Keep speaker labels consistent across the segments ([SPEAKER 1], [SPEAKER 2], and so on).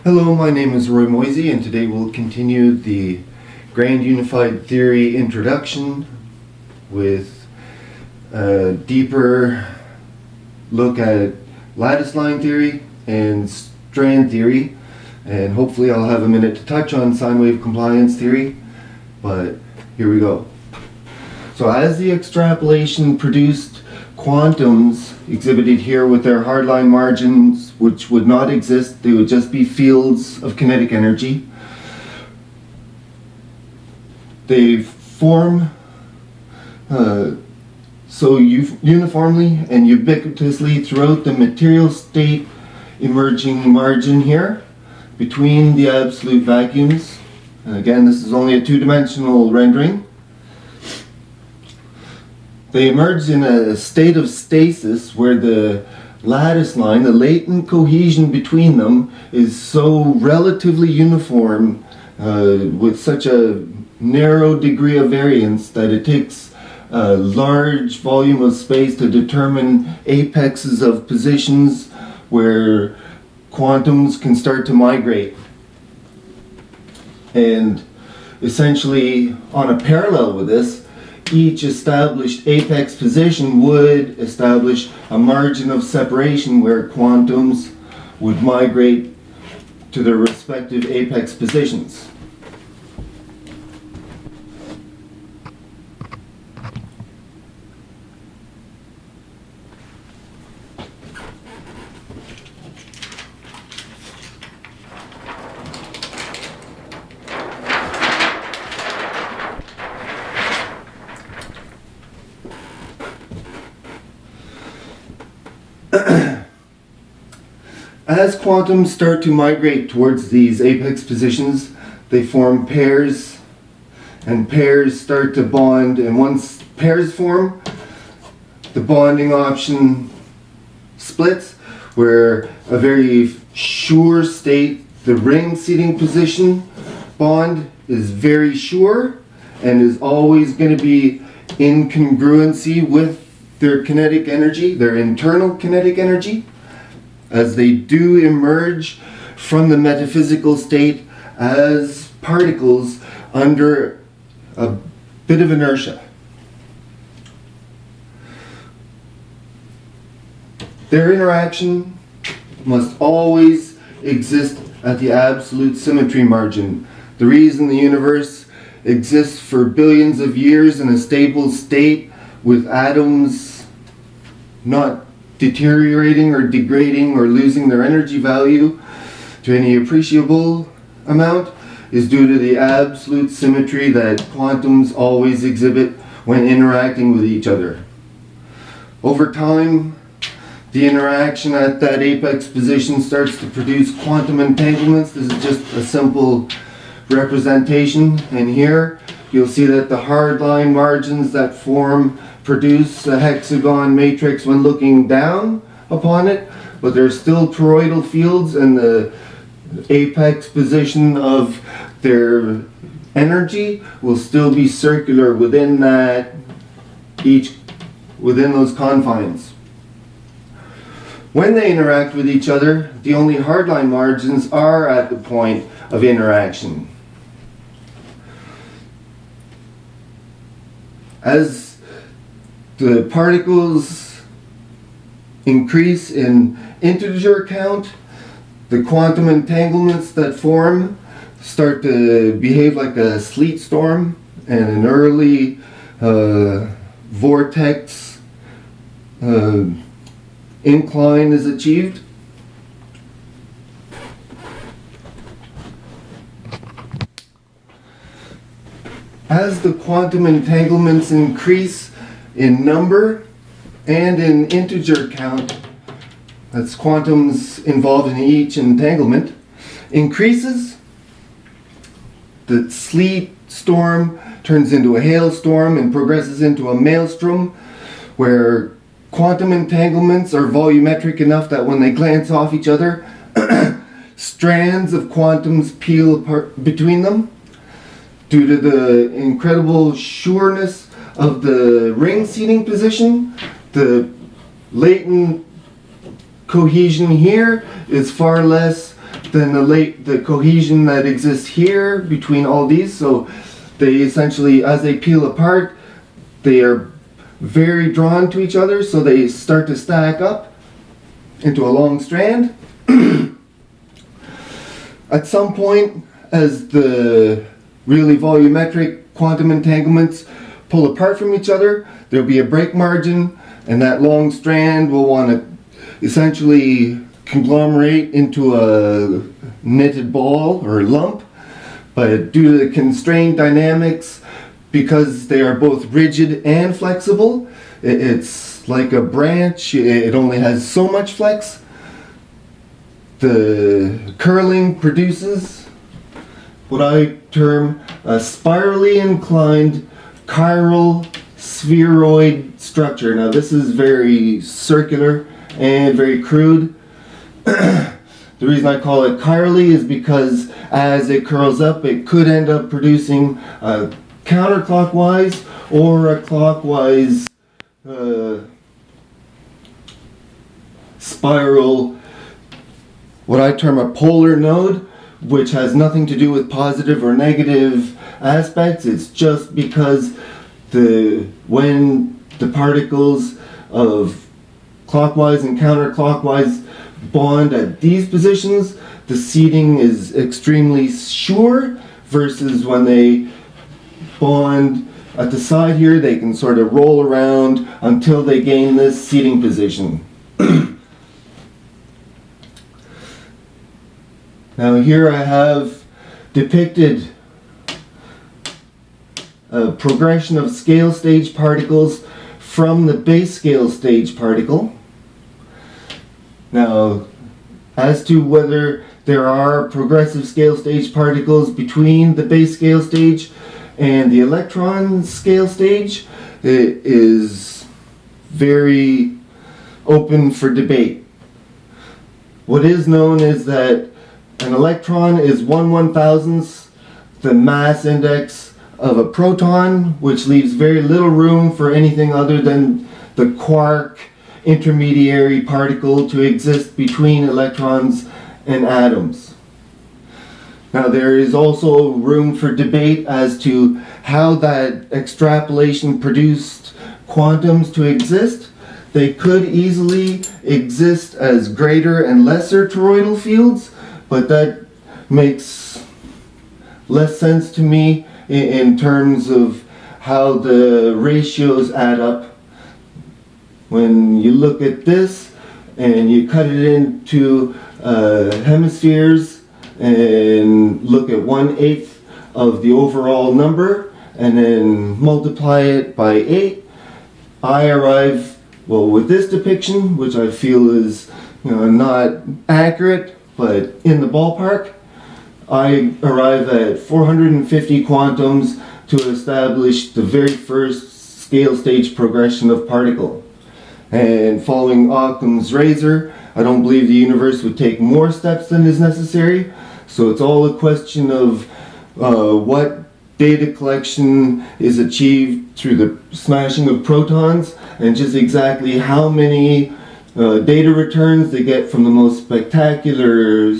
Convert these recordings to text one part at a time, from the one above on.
[SPEAKER 1] Hello, my name is Roy Moisey, and today we'll continue the Grand Unified Theory introduction with a deeper look at lattice line theory and strand theory, and hopefully I'll have a minute to touch on sine wave compliance theory, but here we go. So as the extrapolation produced quantums exhibited here with their hardline margins, which would not exist, they would just be fields of kinetic energy. They form so uniformly and ubiquitously throughout the material state emerging margin here between the absolute vacuums. And again, this is only a two-dimensional rendering. They emerge in a state of stasis where the lattice line, the latent cohesion between them, is so relatively uniform with such a narrow degree of variance that it takes a large volume of space to determine apexes of positions where quantums can start to migrate. And essentially, on a parallel with this, each established apex position would establish a margin of separation where quantums would migrate to their respective apex positions. As quantums start to migrate towards these apex positions, they form pairs, and pairs start to bond, and once pairs form, the bonding option splits, where a very sure state, the ring seating position bond, is very sure and is always going to be in congruency with their kinetic energy, their internal kinetic energy, as they do emerge from the metaphysical state as particles under a bit of inertia. Their interaction must always exist at the absolute symmetry margin. The reason the universe exists for billions of years in a stable state with atoms not deteriorating or degrading or losing their energy value to any appreciable amount is due to the absolute symmetry that quantums always exhibit when interacting with each other. Over time, the interaction at that apex position starts to produce quantum entanglements. This is just a simple representation, and here you'll see that the hardline margins that form produce a hexagon matrix when looking down upon it, but there's still toroidal fields, and the apex position of their energy will still be circular within that, within those confines. When they interact with each other, the only hardline margins are at the point of interaction. As the particles increase in integer count, the quantum entanglements that form start to behave like a sleet storm, and an early vortex incline is achieved. As the quantum entanglements increase in number and in integer count, that's quantums involved in each entanglement, increases, the sleet storm turns into a hailstorm and progresses into a maelstrom, where quantum entanglements are volumetric enough that when they glance off each other, strands of quantums peel apart between them. Due to the incredible sureness of the ring seating position, the latent cohesion here is far less than the cohesion that exists here between all these. So they essentially, as they peel apart, they are very drawn to each other, so they start to stack up into a long strand. At some point, as the really volumetric quantum entanglements pull apart from each other, there'll be a break margin, and that long strand will want to essentially conglomerate into a knitted ball or lump. But due to the constrained dynamics, because they are both rigid and flexible, it's like a branch, it only has so much flex. The curling produces what I term a spirally inclined chiral spheroid structure. Now this is very circular and very crude. The reason I call it chirally is because as it curls up, it could end up producing a counterclockwise or a clockwise spiral, what I term a polar node, which has nothing to do with positive or negative aspects. It's just because when the particles of clockwise and counterclockwise bond at these positions, the seating is extremely sure, versus when they bond at the side here, they can sort of roll around until they gain this seating position. Now here I have depicted a progression of scale stage particles from the base scale stage particle. Now, as to whether there are progressive scale stage particles between the base scale stage and the electron scale stage, it is very open for debate. What is known is that an electron is 1/1000th the mass index of a proton, which leaves very little room for anything other than the quark intermediary particle to exist between electrons and atoms. Now there is also room for debate as to how that extrapolation produced quantums to exist. They could easily exist as greater and lesser toroidal fields, but that makes less sense to me in terms of how the ratios add up. When you look at this and you cut it into hemispheres and look at 1/8 of the overall number and then multiply it by 8, I arrive, well, with this depiction, which I feel is not accurate but in the ballpark, I arrive at 450 quantums to establish the very first scale stage progression of particle. And following Occam's razor, I don't believe the universe would take more steps than is necessary. So it's all a question of what data collection is achieved through the smashing of protons, and just exactly how many data returns they get from the most spectacular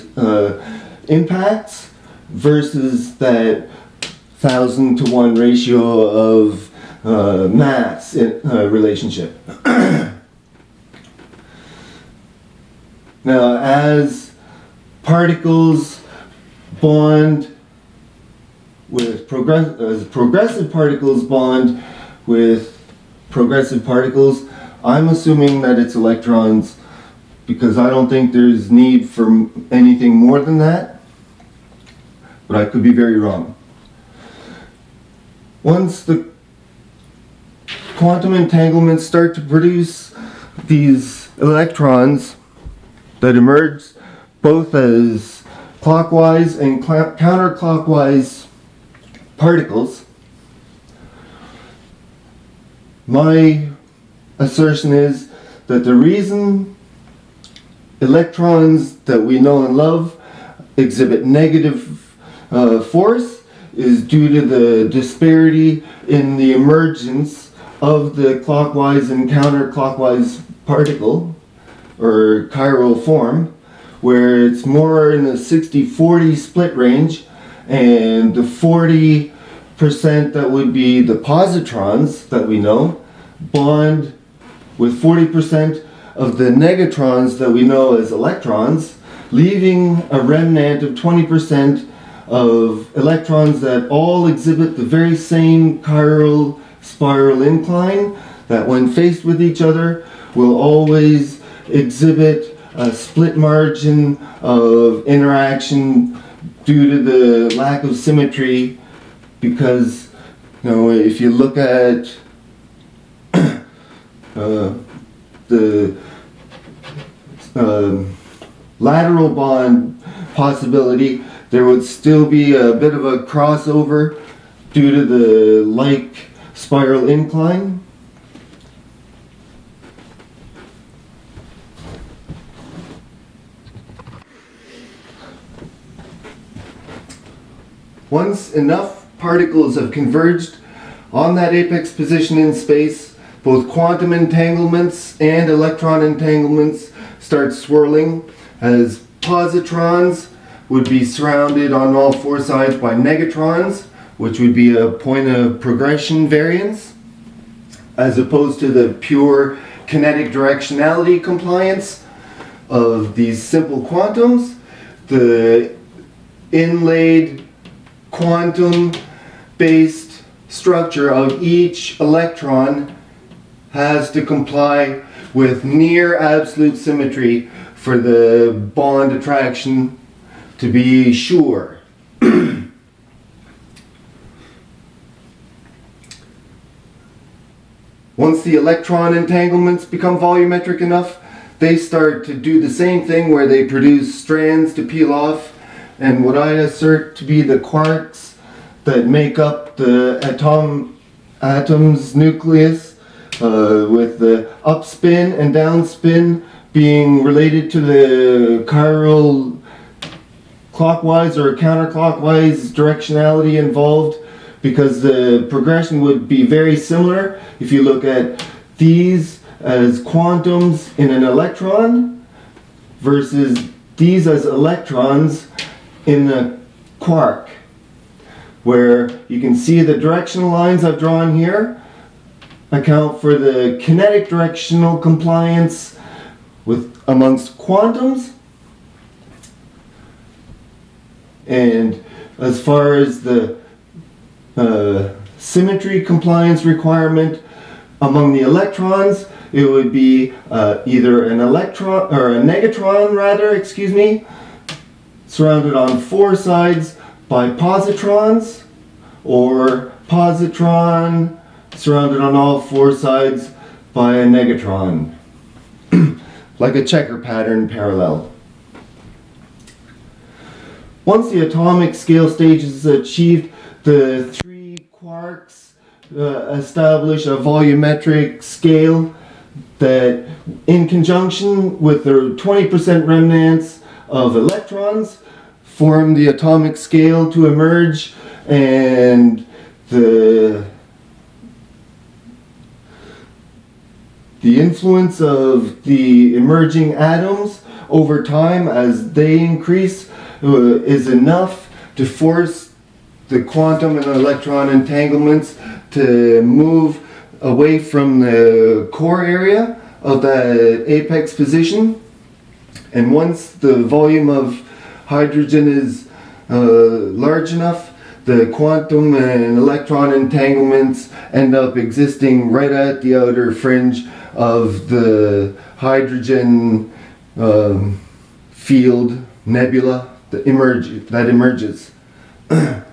[SPEAKER 1] impacts versus that 1,000-to-1 ratio of mass relationship. Now, as particles bond with progressive particles bond with progressive particles, I'm assuming that it's electrons, because I don't think there's need for anything more than that, but I could be very wrong. Once the quantum entanglements start to produce these electrons that emerge both as clockwise and counterclockwise particles, my assertion is that the reason electrons that we know and love exhibit negative force is due to the disparity in the emergence of the clockwise and counterclockwise particle or chiral form, where it's more in the 60-40 split range, and the 40% that would be the positrons that we know bond with 40% of the negatrons that we know as electrons, leaving a remnant of 20% of electrons that all exhibit the very same chiral spiral incline, that when faced with each other will always exhibit a split margin of interaction due to the lack of symmetry. Because, you know, if you look at the lateral bond possibility, there would still be a bit of a crossover due to the like spiral incline. Once enough particles have converged on that apex position in space, both quantum entanglements and electron entanglements start swirling, as positrons would be surrounded on all four sides by negatrons, which would be a point of progression variance, as opposed to the pure kinetic directionality compliance of these simple quantums. The inlaid quantum-based structure of each electron has to comply with near absolute symmetry for the bond attraction to be sure. Once the electron entanglements become volumetric enough, they start to do the same thing where they produce strands to peel off, and what I assert to be the quarks that make up the atom's nucleus, with the upspin and downspin being related to the chiral clockwise or counterclockwise directionality involved, because the progression would be very similar if you look at these as quantums in an electron versus these as electrons in a quark, where you can see the directional lines I've drawn here account for the kinetic directional compliance amongst quantums. And as far as the symmetry compliance requirement among the electrons, it would be either an electron or a negatron surrounded on four sides by positrons, or positron surrounded on all four sides by a negatron, like a checker pattern parallel. Once the atomic scale stage is achieved, the three quarks establish a volumetric scale that, in conjunction with their 20% remnants of electrons, form the atomic scale to emerge, and the influence of the emerging atoms over time as they increase is enough to force the quantum and electron entanglements to move away from the core area of that apex position. And once the volume of hydrogen is large enough, the quantum and electron entanglements end up existing right at the outer fringe of the hydrogen field nebula that emerges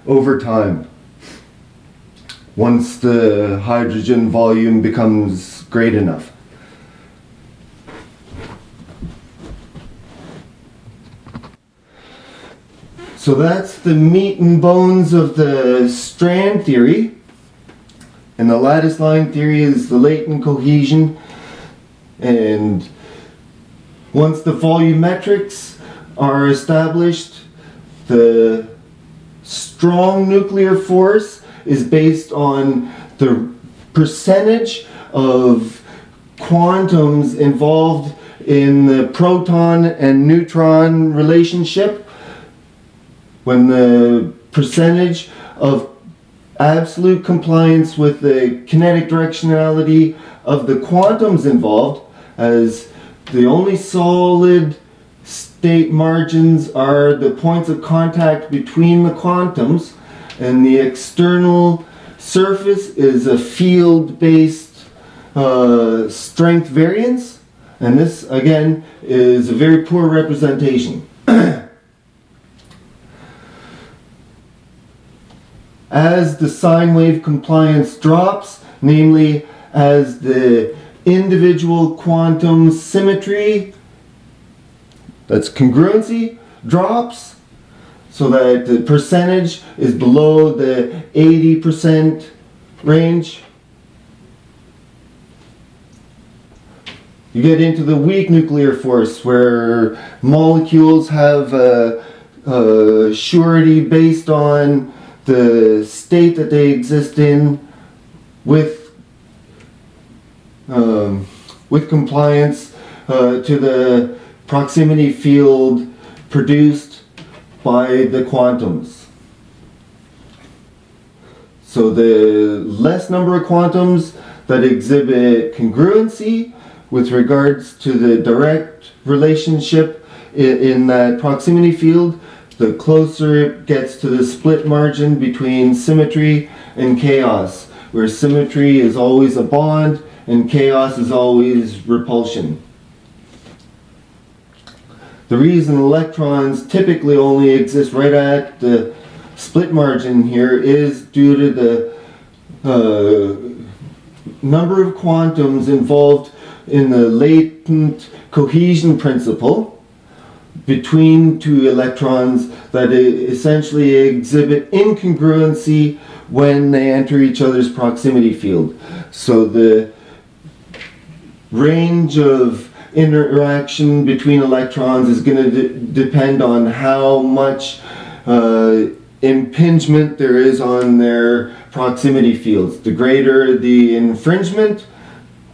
[SPEAKER 1] over time, once the hydrogen volume becomes great enough. So that's the meat and bones of the strand theory. And the lattice line theory is the latent cohesion. And once the volumetrics are established, the strong nuclear force is based on the percentage of quantums involved in the proton and neutron relationship, when the percentage of absolute compliance with the kinetic directionality of the quantums involved, as the only solid state margins are the points of contact between the quantums, and the external surface is a field-based strength variance, and this again is a very poor representation. As the sine wave compliance drops, namely as the individual quantum symmetry, that's congruency, drops, so that the percentage is below the 80% range, you get into the weak nuclear force, where molecules have a surety based on the state that they exist in with compliance to the proximity field produced by the quantums. So the less number of quantums that exhibit congruency with regards to the direct relationship in that proximity field, the closer it gets to the split margin between symmetry and chaos, where symmetry is always a bond and chaos is always repulsion. The reason electrons typically only exist right at the split margin here is due to the number of quantums involved in the latent cohesion principle between two electrons that essentially exhibit incongruency when they enter each other's proximity field. So the range of interaction between electrons is going to depend on how much impingement there is on their proximity fields. The greater the infringement,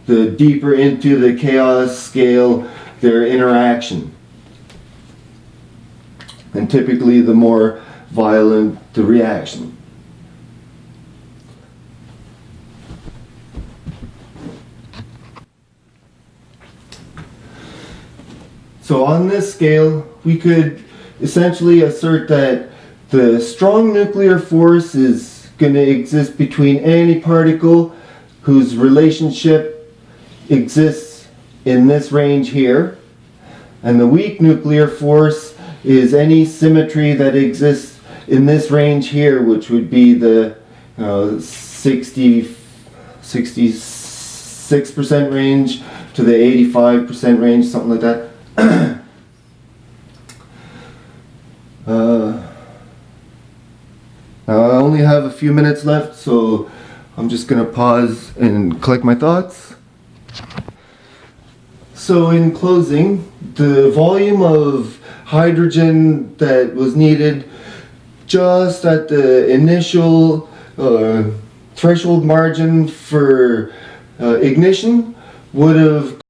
[SPEAKER 1] the deeper into the chaos scale their interaction. And typically the more violent the reaction. So on this scale, we could essentially assert that the strong nuclear force is going to exist between any particle whose relationship exists in this range here, and the weak nuclear force is any symmetry that exists in this range here, which would be the 66% range to the 85% range, something like that. Now I only have a few minutes left, so I'm just going to pause and collect my thoughts. So in closing, the volume of hydrogen that was needed just at the initial threshold margin for ignition would have